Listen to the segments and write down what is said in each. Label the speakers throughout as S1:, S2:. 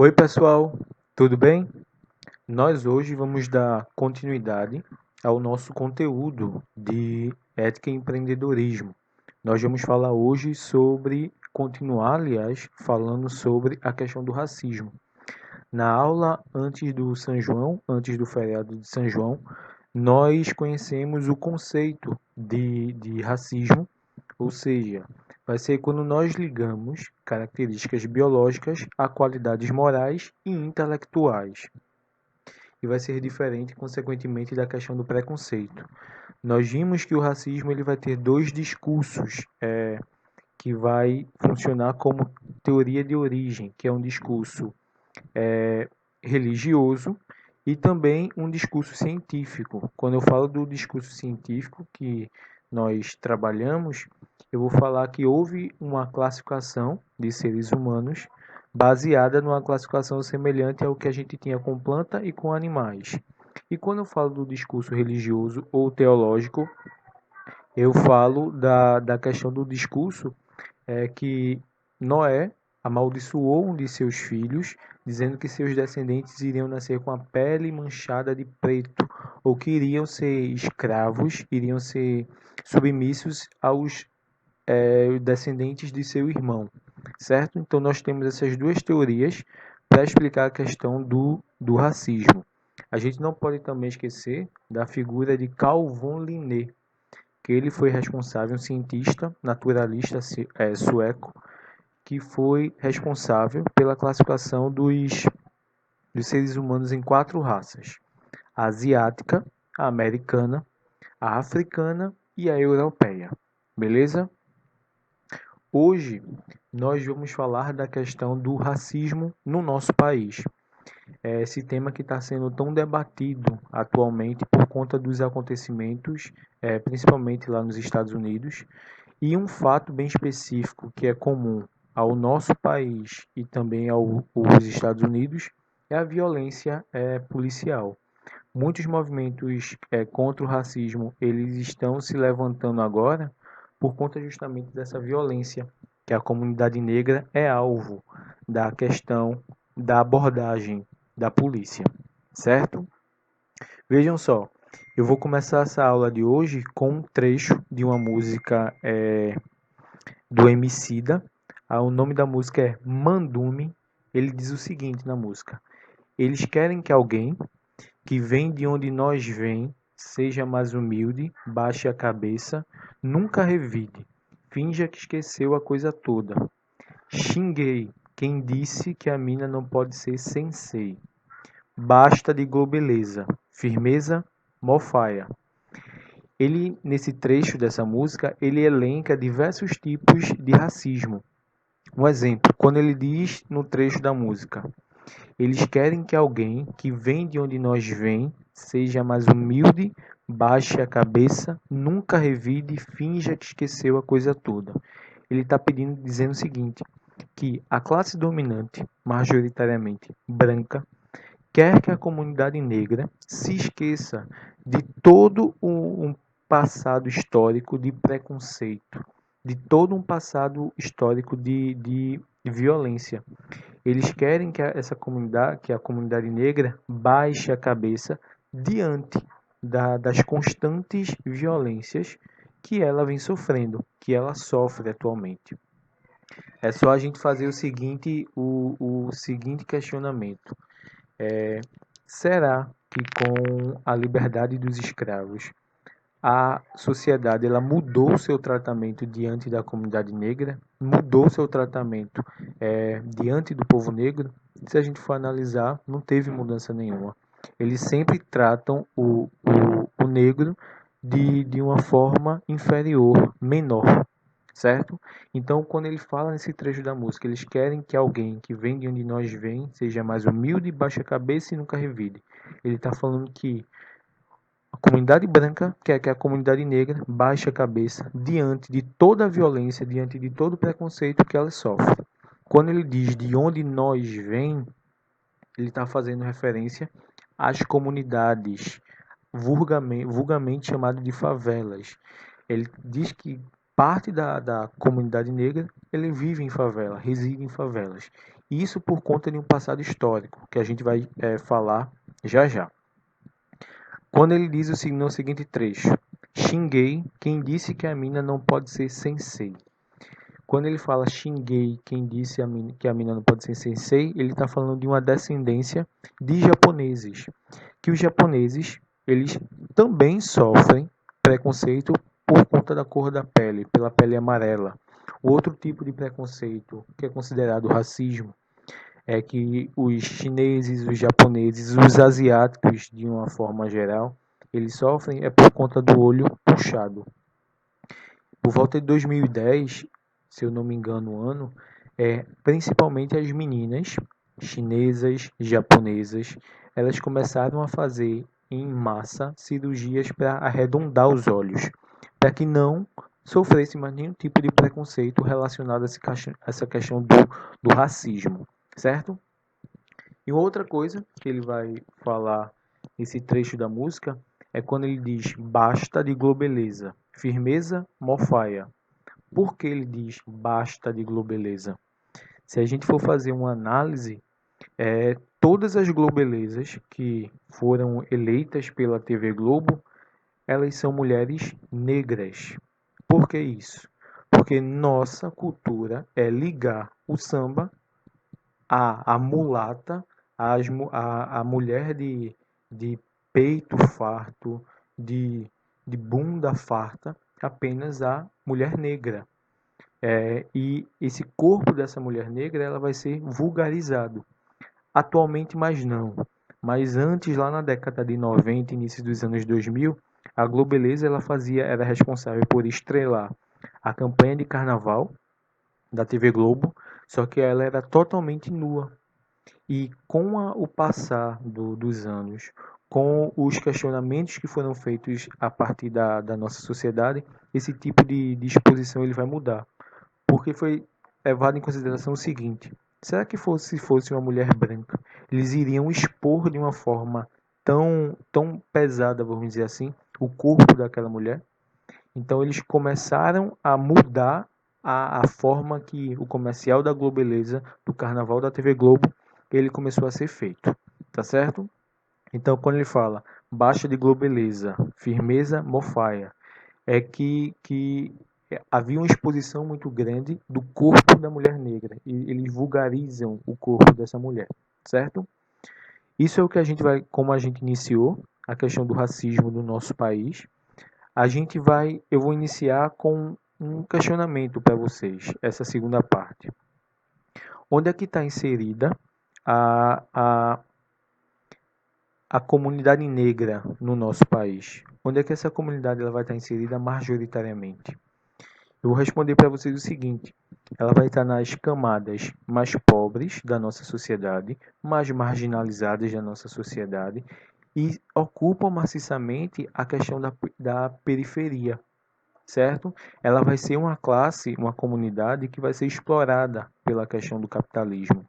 S1: Oi, pessoal, tudo bem? Nós hoje vamos dar continuidade ao nosso conteúdo de ética e empreendedorismo. Nós vamos falar hoje continuar, aliás, falando sobre a questão do racismo. Na aula antes do São João, antes do feriado de São João, nós conhecemos o conceito de racismo, ou seja, vai ser quando nós ligamos características biológicas a qualidades morais e intelectuais. E vai ser diferente, consequentemente, da questão do preconceito. Nós vimos que o racismo ele vai ter dois discursos que vai funcionar como teoria de origem, que é um discurso religioso e também um discurso científico. Quando eu falo do discurso científico que nós trabalhamos, eu vou falar que houve uma classificação de seres humanos baseada numa classificação semelhante ao que a gente tinha com planta e com animais. E quando eu falo do discurso religioso ou teológico, eu falo da questão do discurso que Noé amaldiçoou um de seus filhos, dizendo que seus descendentes iriam nascer com a pele manchada de preto, ou que iriam ser escravos, iriam ser submissos aos descendentes de seu irmão, certo? Então nós temos essas duas teorias para explicar a questão do racismo. A gente não pode também esquecer da figura de Carl von Linné, que ele foi responsável, um cientista naturalista sueco, que foi responsável pela classificação dos seres humanos em quatro raças: a asiática, a americana, a africana e a europeia. Beleza? Hoje nós vamos falar da questão do racismo no nosso país. Esse tema que está sendo tão debatido atualmente por conta dos acontecimentos, principalmente lá nos Estados Unidos, e um fato bem específico que é comum ao nosso país e também aos Estados Unidos é a violência policial. Muitos movimentos contra o racismo eles estão se levantando agora por conta justamente dessa violência que a comunidade negra é alvo da questão da abordagem da polícia, certo? Vejam só, eu vou começar essa aula de hoje com um trecho de uma música do Emicida. O nome da música é Mandume. Ele diz o seguinte na música: eles querem que alguém que vem de onde nós vem seja mais humilde, baixe a cabeça, nunca revide, finja que esqueceu a coisa toda. Xinguei quem disse que a mina não pode ser sensei. Basta de globeleza, firmeza, mofaia. Ele, nesse trecho dessa música, ele elenca diversos tipos de racismo. Um exemplo, quando ele diz no trecho da música: eles querem que alguém que vem de onde nós vem seja mais humilde, baixe a cabeça, nunca revide, finja que esqueceu a coisa toda. Ele está pedindo, dizendo o seguinte, que a classe dominante, majoritariamente branca, quer que a comunidade negra se esqueça de todo um passado histórico de preconceito, de todo um passado histórico de violência. Eles querem que que a comunidade negra baixe a cabeça diante das constantes violências que ela vem sofrendo, que ela sofre atualmente. É só a gente fazer o seguinte questionamento. Será que com a liberdade dos escravos, a sociedade ela mudou seu tratamento diante da comunidade negra, mudou seu tratamento diante do povo negro? Se a gente for analisar, não teve mudança nenhuma. Eles sempre tratam o negro de uma forma inferior, menor, certo? Então, quando ele fala nesse trecho da música, eles querem que alguém que vem de onde nós vem seja mais humilde, baixe a cabeça e nunca revide. Ele está falando que a comunidade branca quer que a comunidade negra baixe a cabeça diante de toda a violência, diante de todo o preconceito que ela sofre. Quando ele diz de onde nós vem, ele está fazendo referência às comunidades vulgarmente chamadas de favelas. Ele diz que parte da comunidade negra ele vive em favela, reside em favelas. Isso por conta de um passado histórico, que a gente vai falar já já. Quando ele diz no seguinte trecho: xinguei quem disse que a mina não pode ser sensei. Quando ele fala xinguei quem disse que a mina não pode ser sensei, ele está falando de uma descendência de japoneses. Que os japoneses, eles também sofrem preconceito por conta da cor da pele, pela pele amarela. Outro tipo de preconceito que é considerado racismo é que os chineses, os japoneses, os asiáticos, de uma forma geral, eles sofrem por conta do olho puxado. Por volta de 2010, se eu não me engano o ano, principalmente as meninas chinesas, japonesas, elas começaram a fazer em massa cirurgias para arredondar os olhos, para que não sofresse mais nenhum tipo de preconceito relacionado a essa questão do racismo, certo? E outra coisa que ele vai falar nesse trecho da música é quando ele diz basta de globeleza, firmeza, mofaia. Por que ele diz basta de globeleza? Se a gente for fazer uma análise, todas as globelezas que foram eleitas pela TV Globo, elas são mulheres negras. Por que isso? Porque nossa cultura é ligar o samba a mulata, a mulher de peito farto, de bunda farta, apenas a mulher negra. E esse corpo dessa mulher negra ela vai ser vulgarizado. Atualmente mais não. Mas antes, lá na década de 90, início dos anos 2000, a Globeleza era responsável por estrelar a campanha de carnaval da TV Globo, só que ela era totalmente nua. E com o passar dos anos, com os questionamentos que foram feitos a partir da nossa sociedade, esse tipo de exposição ele vai mudar. Porque foi levado em consideração o seguinte: será que fosse uma mulher branca, eles iriam expor de uma forma tão pesada, vamos dizer assim, o corpo daquela mulher? Então eles começaram a mudar a forma que o comercial da Globeleza, do Carnaval da TV Globo, ele começou a ser feito, tá certo? Então quando ele fala baixa de Globeleza, firmeza, mofaia, é que havia uma exposição muito grande do corpo da mulher negra e eles vulgarizam o corpo dessa mulher, certo? Isso é o que a gente vai, como a gente iniciou a questão do racismo no nosso país. Eu vou iniciar com um questionamento para vocês, essa segunda parte. Onde é que está inserida a, a, a comunidade negra no nosso país? Onde é que essa comunidade ela vai estar inserida majoritariamente? Eu vou responder para vocês o seguinte: ela vai estar nas camadas mais pobres da nossa sociedade, mais marginalizadas da nossa sociedade e ocupam maciçamente a questão da periferia, certo? Ela vai ser uma classe, uma comunidade que vai ser explorada pela questão do capitalismo.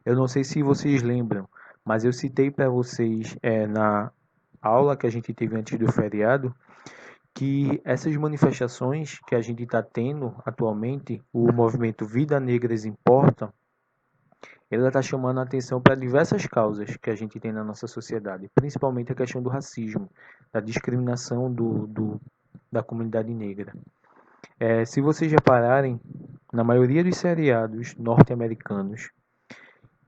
S1: Eu não sei se vocês lembram, mas eu citei para vocês na aula que a gente teve antes do feriado que essas manifestações que a gente está tendo atualmente, o movimento Vida Negras Importa, ele está chamando a atenção para diversas causas que a gente tem na nossa sociedade, principalmente a questão do racismo, da discriminação da comunidade negra. Se vocês repararem, na maioria dos seriados norte-americanos,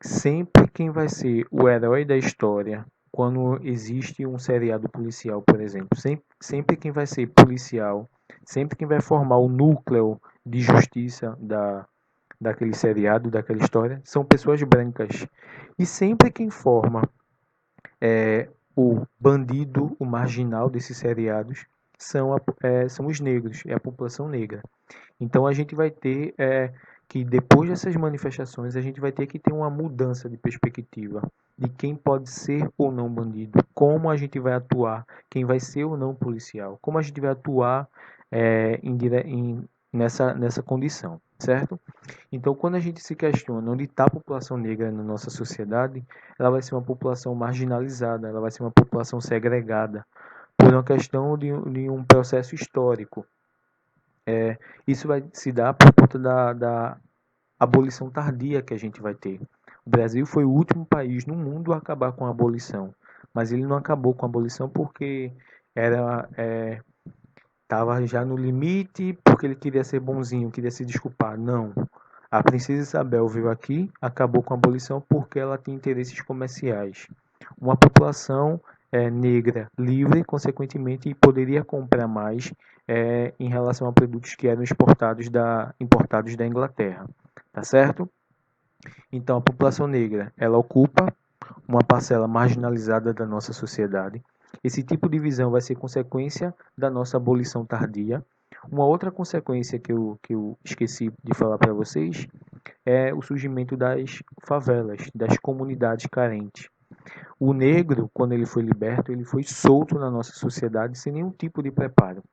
S1: sempre quem vai ser o herói da história, quando existe um seriado policial, por exemplo, sempre quem vai ser policial, sempre quem vai formar o núcleo de justiça daquele seriado, daquela história, são pessoas brancas. E sempre quem forma o bandido, o marginal desses seriados, são os negros, é a população negra. Então a gente vai ter que depois dessas manifestações a gente vai ter que ter uma mudança de perspectiva de quem pode ser ou não bandido, como a gente vai atuar, quem vai ser ou não policial, como a gente vai atuar nessa condição, certo? Então quando a gente se questiona onde está a população negra na nossa sociedade, ela vai ser uma população marginalizada, ela vai ser uma população segregada por uma questão de um processo histórico. Isso vai se dar por conta da abolição tardia que a gente vai ter. O Brasil foi o último país no mundo a acabar com a abolição, mas ele não acabou com a abolição porque era estava já no limite, porque ele queria ser bonzinho, queria se desculpar. Não. A princesa Isabel veio aqui, acabou com a abolição porque ela tinha interesses comerciais. Uma população negra livre, consequentemente, poderia comprar mais em relação a produtos que eram importados da Inglaterra. Tá certo? Então, a população negra, ela ocupa uma parcela marginalizada da nossa sociedade. Esse tipo de visão vai ser consequência da nossa abolição tardia. Uma outra consequência que eu esqueci de falar para vocês é o surgimento das favelas, das comunidades carentes. O negro, quando ele foi liberto, ele foi solto na nossa sociedade sem nenhum tipo de preparo.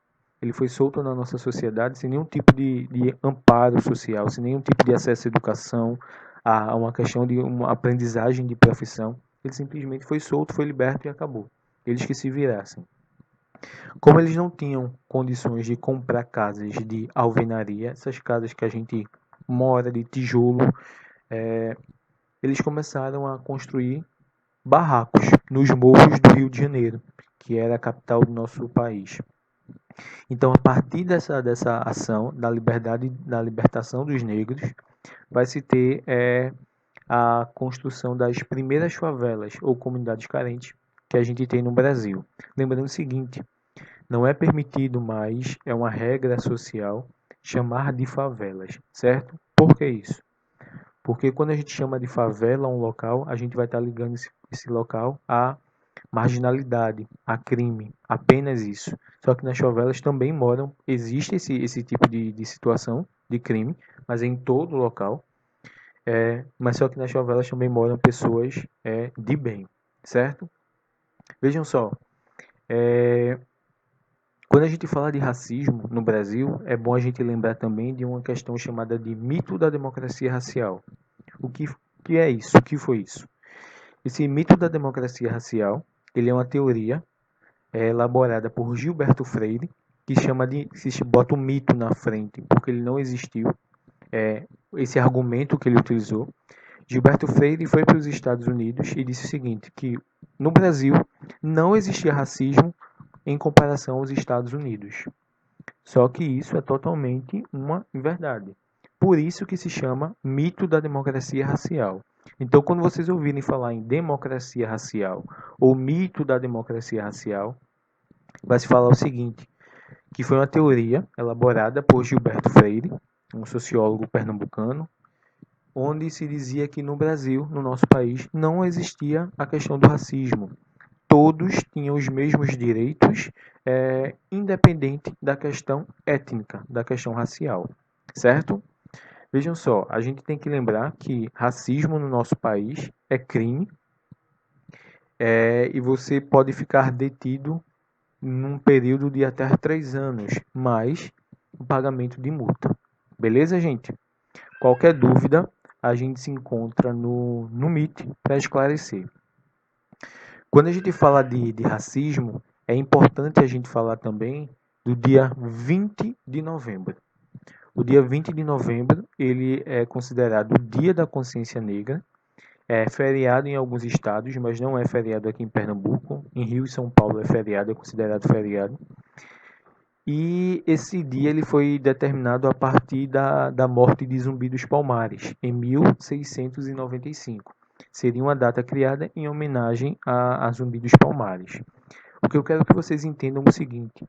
S1: Ele foi solto na nossa sociedade sem nenhum tipo de amparo social, sem nenhum tipo de acesso à educação, a uma questão de uma aprendizagem de profissão. Ele simplesmente foi solto, foi liberto e acabou. Eles que se virassem. Como eles não tinham condições de comprar casas de alvenaria, essas casas que a gente mora de tijolo, eles começaram a construir barracos nos morros do Rio de Janeiro, que era a capital do nosso país. Então, a partir dessa ação da liberdade, da libertação dos negros, vai se ter a construção das primeiras favelas ou comunidades carentes que a gente tem no Brasil. Lembrando o seguinte, não é permitido mais, é uma regra social, chamar de favelas, certo? Por que isso? Porque quando a gente chama de favela um local, a gente vai estar ligando esse local a marginalidade, a crime, apenas isso. Só que nas favelas também moram, existe esse tipo de situação de crime, mas é em todo local. Mas só que nas favelas também moram pessoas de bem, certo? Vejam só, quando a gente fala de racismo no Brasil, é bom a gente lembrar também de uma questão chamada de mito da democracia racial. O que é isso? O que foi isso? Esse mito da democracia racial, ele é uma teoria elaborada por Gilberto Freire, que se bota o mito na frente, porque ele não existiu, esse argumento que ele utilizou. Gilberto Freire foi para os Estados Unidos e disse o seguinte, que no Brasil não existia racismo em comparação aos Estados Unidos. Só que isso é totalmente uma verdade. Por isso que se chama mito da democracia racial. Então, quando vocês ouvirem falar em democracia racial ou mito da democracia racial, vai se falar o seguinte, que foi uma teoria elaborada por Gilberto Freire, um sociólogo pernambucano, onde se dizia que no Brasil, no nosso país, não existia a questão do racismo. Todos tinham os mesmos direitos, independente da questão étnica, da questão racial, certo? Vejam só, a gente tem que lembrar que racismo no nosso país é crime, e você pode ficar detido num período de até 3 anos, mais o pagamento de multa. Beleza, gente? Qualquer dúvida, a gente se encontra no Meet para esclarecer. Quando a gente fala de racismo, é importante a gente falar também do dia 20 de novembro. O dia 20 de novembro, ele é considerado o Dia da Consciência Negra. É feriado em alguns estados, mas não é feriado aqui em Pernambuco. Em Rio e São Paulo é feriado, é considerado feriado. E esse dia ele foi determinado a partir da morte de Zumbi dos Palmares, em 1695. Seria uma data criada em homenagem a Zumbi dos Palmares. O que eu quero que vocês entendam é o seguinte: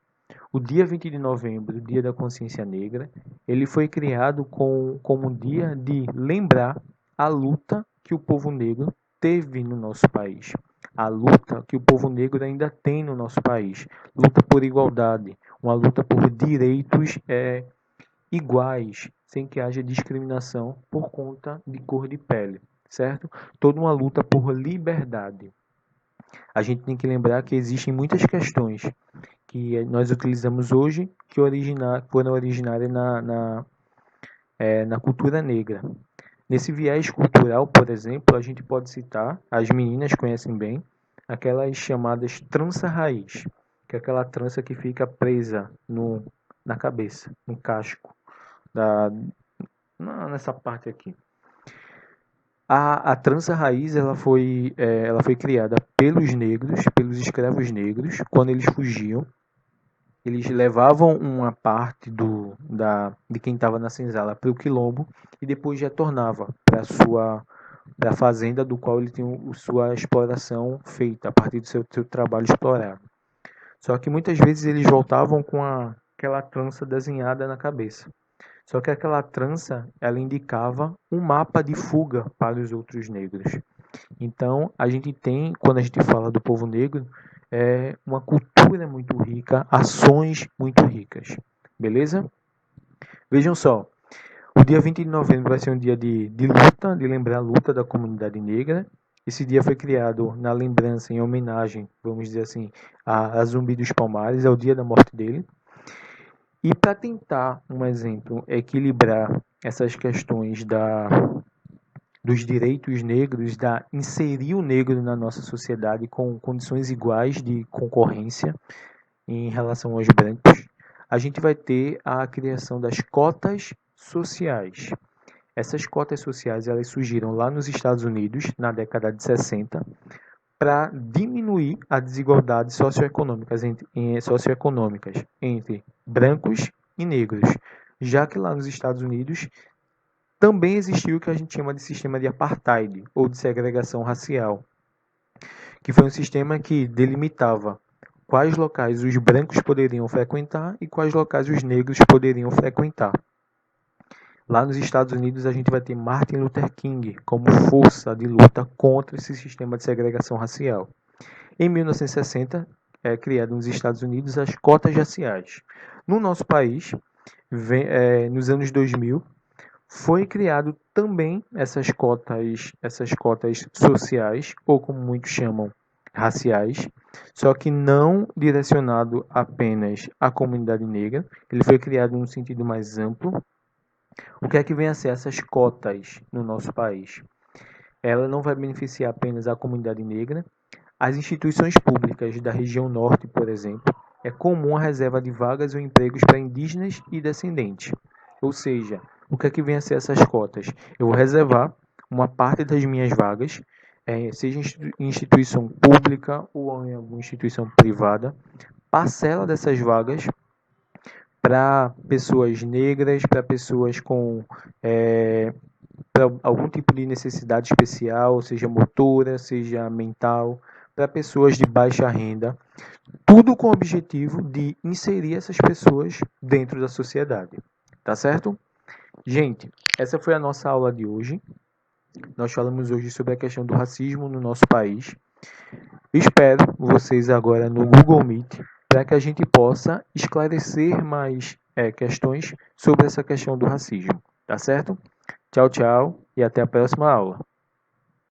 S1: o dia 20 de novembro, o Dia da Consciência Negra, ele foi criado como um dia de lembrar a luta que o povo negro teve no nosso país. A luta que o povo negro ainda tem no nosso país. Luta por igualdade, uma luta por direitos iguais, sem que haja discriminação por conta de cor de pele, certo? Toda uma luta por liberdade. A gente tem que lembrar que existem muitas questões que nós utilizamos hoje que foram originárias na cultura negra. Nesse viés cultural, por exemplo, a gente pode citar, as meninas conhecem bem, aquelas chamadas trança raiz, que é aquela trança que fica presa na cabeça, no casco nessa parte aqui. A trança raiz ela foi criada pelos negros, pelos escravos negros, quando eles fugiam. Eles levavam uma parte de quem estava na senzala para o quilombo e depois retornava para a fazenda do qual ele tinha sua exploração feita a partir do seu trabalho explorado. Só que muitas vezes eles voltavam com aquela trança desenhada na cabeça. Só que aquela trança, ela indicava um mapa de fuga para os outros negros. Então, a gente tem, quando a gente fala do povo negro, uma cultura muito rica, ações muito ricas. Beleza? Vejam só, o dia 20 de novembro vai ser um dia de luta, de lembrar a luta da comunidade negra. Esse dia foi criado na lembrança, em homenagem, vamos dizer assim, a Zumbi dos Palmares, ao dia da morte dele. E para tentar, um exemplo, equilibrar essas questões dos direitos negros, inserir o negro na nossa sociedade com condições iguais de concorrência em relação aos brancos, a gente vai ter a criação das cotas sociais. Essas cotas sociais elas surgiram lá nos Estados Unidos, na década de 60, para diminuir a desigualdade socioeconômicas entre brancos e negros, já que lá nos Estados Unidos também existiu o que a gente chama de sistema de apartheid, ou de segregação racial, que foi um sistema que delimitava quais locais os brancos poderiam frequentar e quais locais os negros poderiam frequentar. Lá nos Estados Unidos a gente vai ter Martin Luther King como força de luta contra esse sistema de segregação racial. Em 1960, é criado nos Estados Unidos as cotas raciais. No nosso país, nos anos 2000, foi criado também essas cotas sociais, ou como muitos chamam, raciais, só que não direcionado apenas à comunidade negra. Ele foi criado num sentido mais amplo. O que é que vem a ser essas cotas no nosso país? Ela não vai beneficiar apenas a comunidade negra. As instituições públicas da região norte, por exemplo, é comum a reserva de vagas ou empregos para indígenas e descendentes. Ou seja, o que é que vem a ser essas cotas? Eu vou reservar uma parte das minhas vagas, seja em instituição pública ou em alguma instituição privada, parcela dessas vagas para pessoas negras, para pessoas com pra algum tipo de necessidade especial, seja motora, seja mental, para pessoas de baixa renda, tudo com o objetivo de inserir essas pessoas dentro da sociedade. Tá certo? Gente, essa foi a nossa aula de hoje. Nós falamos hoje sobre a questão do racismo no nosso país. Espero vocês agora no Google Meet para que a gente possa esclarecer mais questões sobre essa questão do racismo. Tá certo? Tchau, tchau e até a próxima aula.